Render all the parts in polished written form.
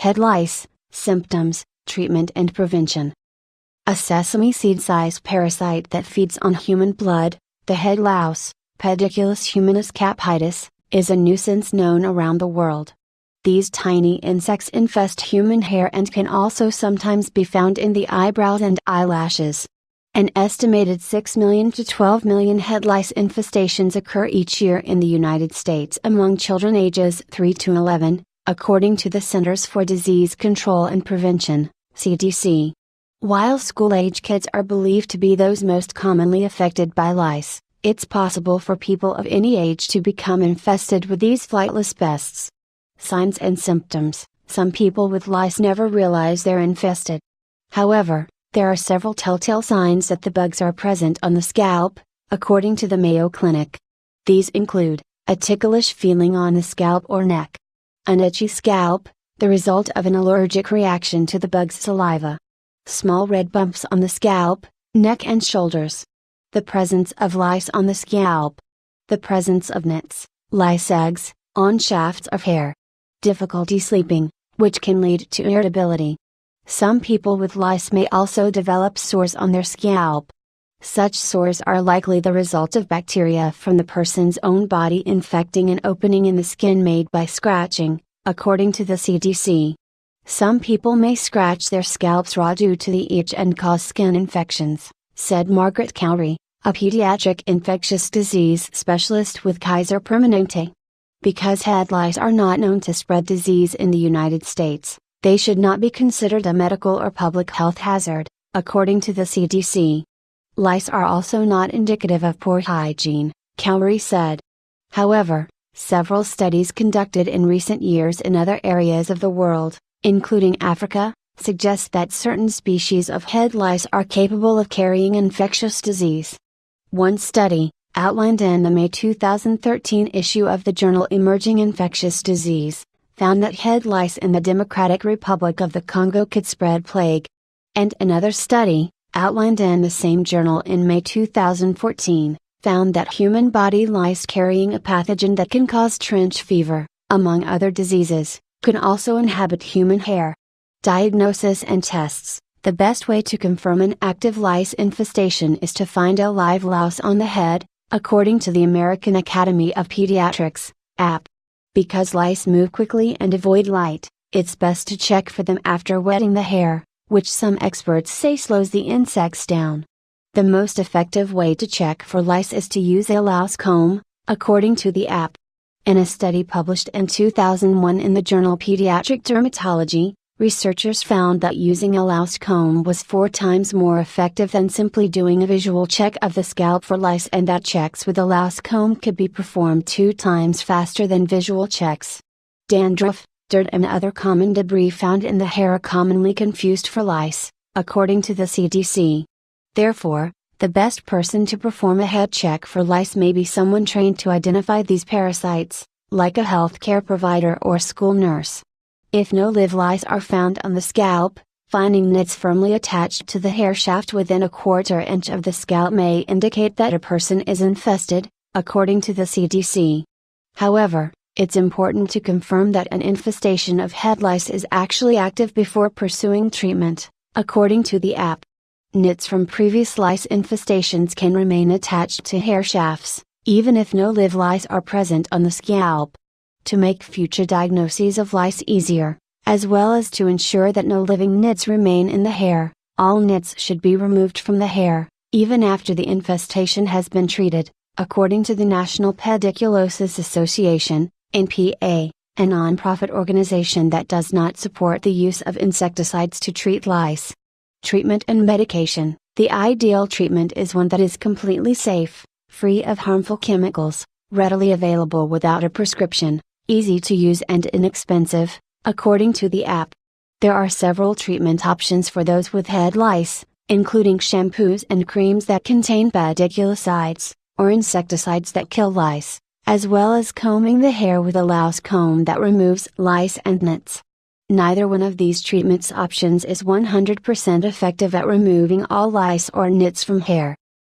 Head lice, symptoms, treatment and prevention. A sesame seed-sized parasite that feeds on human blood, the head louse, Pediculus humanus capitis, is a nuisance known around the world. These tiny insects infest human hair and can also sometimes be found in the eyebrows and eyelashes. An estimated 6 million to 12 million head lice infestations occur each year in the United States among children ages 3 to 11, according to the Centers for Disease Control and Prevention, CDC. While school-age kids are believed to be those most commonly affected by lice, it's possible for people of any age to become infested with these flightless pests. Signs and symptoms: some people with lice never realize they're infested. However, there are several telltale signs that the bugs are present on the scalp, according to the Mayo Clinic. These include a ticklish feeling on the scalp or neck, an itchy scalp, the result of an allergic reaction to the bug's saliva, small red bumps on the scalp, neck and shoulders, the presence of lice on the scalp, the presence of nits, lice eggs, on shafts of hair, difficulty sleeping, which can lead to irritability. Some people with lice may also develop sores on their scalp. Such sores are likely the result of bacteria from the person's own body infecting an opening in the skin made by scratching, according to the CDC. Some people may scratch their scalps raw due to the itch and cause skin infections, said Margaret Cowrie, a pediatric infectious disease specialist with Kaiser Permanente. Because head lice are not known to spread disease in the United States, they should not be considered a medical or public health hazard, according to the CDC. Lice are also not indicative of poor hygiene, Cowrie said. However, several studies conducted in recent years in other areas of the world, including Africa, suggest that certain species of head lice are capable of carrying infectious disease. One study, outlined in the May 2013 issue of the journal Emerging Infectious Disease, found that head lice in the Democratic Republic of the Congo could spread plague. And another study, outlined in the same journal in May 2014, found that human body lice carrying a pathogen that can cause trench fever, among other diseases, could also inhabit human hair. Diagnosis and tests: the best way to confirm an active lice infestation is to find a live louse on the head, according to the American Academy of Pediatrics, AP. Because lice move quickly and avoid light, it's best to check for them after wetting the hair, which some experts say slows the insects down. The most effective way to check for lice is to use a louse comb, according to the AP. In a study published in 2001 in the journal Pediatric Dermatology, researchers found that using a louse comb was 4 times more effective than simply doing a visual check of the scalp for lice, and that checks with a louse comb could be performed 2 times faster than visual checks. Dandruff, dirt and other common debris found in the hair are commonly confused for lice, according to the CDC. Therefore, the best person to perform a head check for lice may be someone trained to identify these parasites, like a healthcare provider or school nurse. If no live lice are found on the scalp, finding nits firmly attached to the hair shaft within a 1/4 inch of the scalp may indicate that a person is infested, according to the CDC. However, it's important to confirm that an infestation of head lice is actually active before pursuing treatment, according to the AP. Nits from previous lice infestations can remain attached to hair shafts, even if no live lice are present on the scalp. To make future diagnoses of lice easier, as well as to ensure that no living nits remain in the hair, all nits should be removed from the hair, even after the infestation has been treated, according to the National Pediculosis Association, NPA, a non-profit organization that does not support the use of insecticides to treat lice. Treatment and medication: the ideal treatment is one that is completely safe, free of harmful chemicals, readily available without a prescription, easy to use and inexpensive, according to the AP. There are several treatment options for those with head lice, including shampoos and creams that contain pediculicides, or insecticides that kill lice, as well as combing the hair with a louse comb that removes lice and nits. Neither one of these treatment options is 100% effective at removing all lice or nits from hair.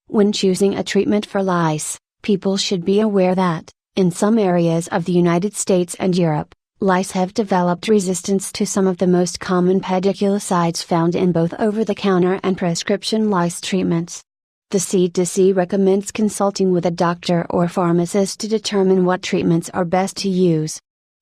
When choosing a treatment for lice, people should be aware that, in some areas of the United States and Europe, Lice have developed resistance to some of the most common pediculicides found in both over-the-counter and prescription lice treatments. The CDC recommends consulting with a doctor or pharmacist to determine what treatments are best to use.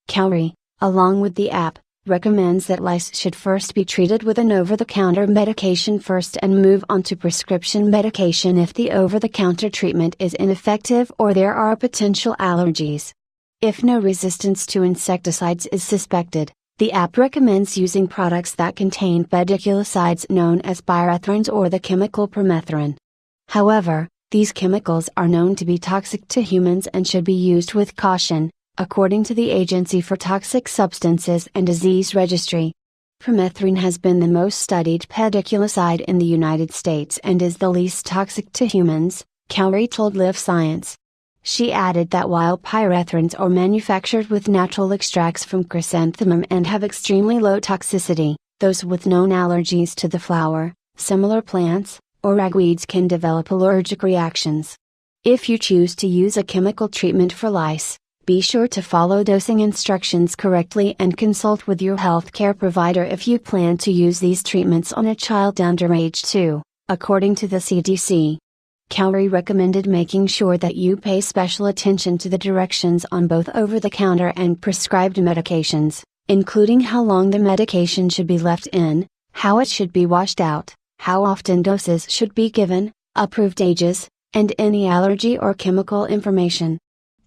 Cowrie, along with the app, recommends that lice should first be treated with an over-the-counter medication first and move on to prescription medication if the over-the-counter treatment is ineffective or there are potential allergies. If no resistance to insecticides is suspected, the app recommends using products that contain pediculicides known as pyrethrins or the chemical permethrin. However, these chemicals are known to be toxic to humans and should be used with caution, according to the Agency for Toxic Substances and Disease Registry. Permethrin has been the most studied pediculicide in the United States and is the least toxic to humans, Cowrie told Live Science. She added that while pyrethrins are manufactured with natural extracts from chrysanthemum and have extremely low toxicity, those with known allergies to the flower, similar plants, or ragweeds can develop allergic reactions. If you choose to use a chemical treatment for lice, be sure to follow dosing instructions correctly and consult with your healthcare provider if you plan to use these treatments on a child under age 2, according to the CDC. Cowrie recommended making sure that you pay special attention to the directions on both over-the-counter and prescribed medications, including how long the medication should be left in, how it should be washed out, how often doses should be given, approved ages, and any allergy or chemical information.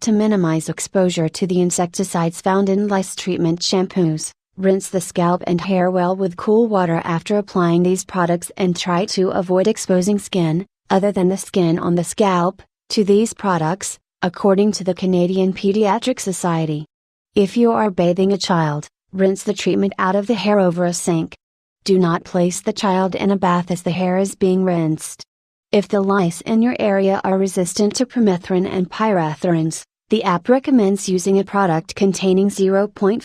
To minimize exposure to the insecticides found in lice treatment shampoos, rinse the scalp and hair well with cool water after applying these products and try to avoid exposing skin, other than the skin on the scalp, to these products, according to the Canadian Pediatric Society. If you are bathing a child, rinse the treatment out of the hair over a sink. Do not place the child in a bath as the hair is being rinsed. If the lice in your area are resistant to permethrin and pyrethrins, the app recommends using a product containing 0.5%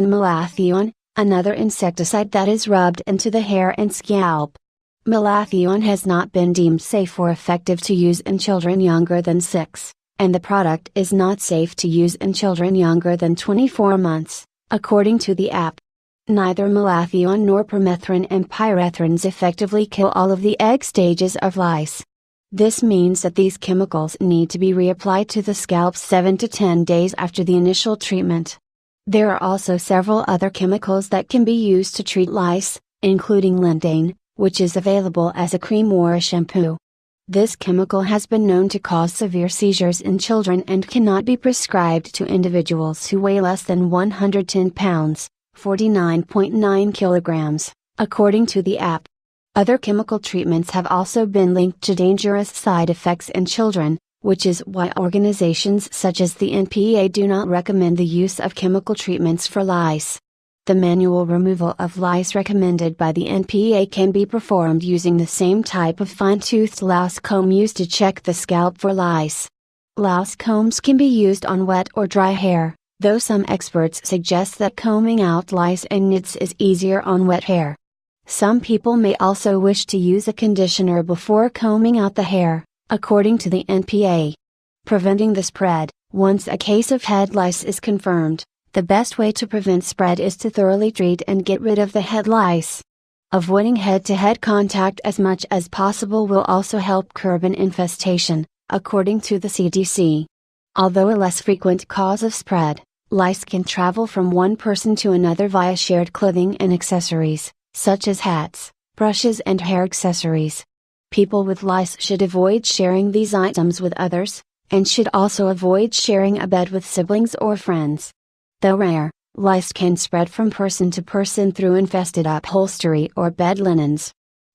malathion, another insecticide that is rubbed into the hair and scalp. Malathion has not been deemed safe or effective to use in children younger than 6, and the product is not safe to use in children younger than 24 months, according to the app. Neither malathion nor permethrin and pyrethrins effectively kill all of the egg stages of lice. This means that these chemicals need to be reapplied to the scalp 7 to 10 days after the initial treatment. There are also several other chemicals that can be used to treat lice, including lindane, which is available as a cream or a shampoo. This chemical has been known to cause severe seizures in children and cannot be prescribed to individuals who weigh less than 110 pounds, 49.9 kilograms, according to the app. Other chemical treatments have also been linked to dangerous side effects in children, which is why organizations such as the NPA do not recommend the use of chemical treatments for lice. The manual removal of lice recommended by the NPA can be performed using the same type of fine-toothed louse comb used to check the scalp for lice. Louse combs can be used on wet or dry hair, though some experts suggest that combing out lice and nits is easier on wet hair. Some people may also wish to use a conditioner before combing out the hair, according to the NPA. Preventing the spread: once a case of head lice is confirmed, the best way to prevent spread is to thoroughly treat and get rid of the head lice. Avoiding head-to-head contact as much as possible will also help curb an infestation, according to the CDC. Although a less frequent cause of spread, lice can travel from one person to another via shared clothing and accessories, such as hats, brushes and hair accessories. People with lice should avoid sharing these items with others, and should also avoid sharing a bed with siblings or friends. Though rare, lice can spread from person to person through infested upholstery or bed linens.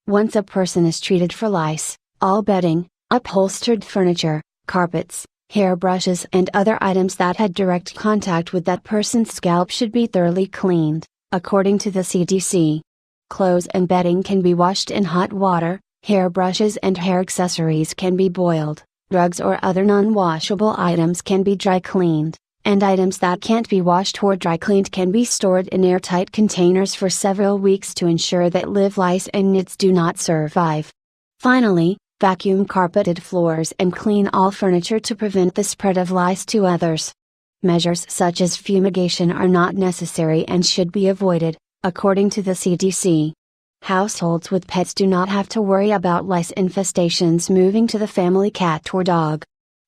Once a person is treated for lice, all bedding, upholstered furniture, carpets, hairbrushes and other items that had direct contact with that person's scalp should be thoroughly cleaned, according to the CDC. Clothes and bedding can be washed in hot water, hairbrushes and hair accessories can be boiled, rugs or other non-washable items can be dry cleaned, and items that can't be washed or dry cleaned can be stored in airtight containers for several weeks to ensure that live lice and nits do not survive. Finally, vacuum carpeted floors and clean all furniture to prevent the spread of lice to others. Measures such as fumigation are not necessary and should be avoided, according to the CDC. Households with pets do not have to worry about lice infestations moving to the family cat or dog.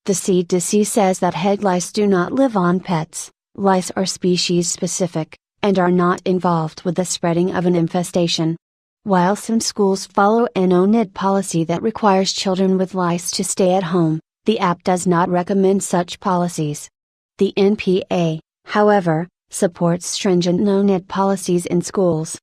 The CDC says that head lice do not live on pets, lice are species specific, and are not involved with the spreading of an infestation. While some schools follow an no-knit policy that requires children with lice to stay at home, the app does not recommend such policies. The NPA, however, supports stringent no-knit policies in schools.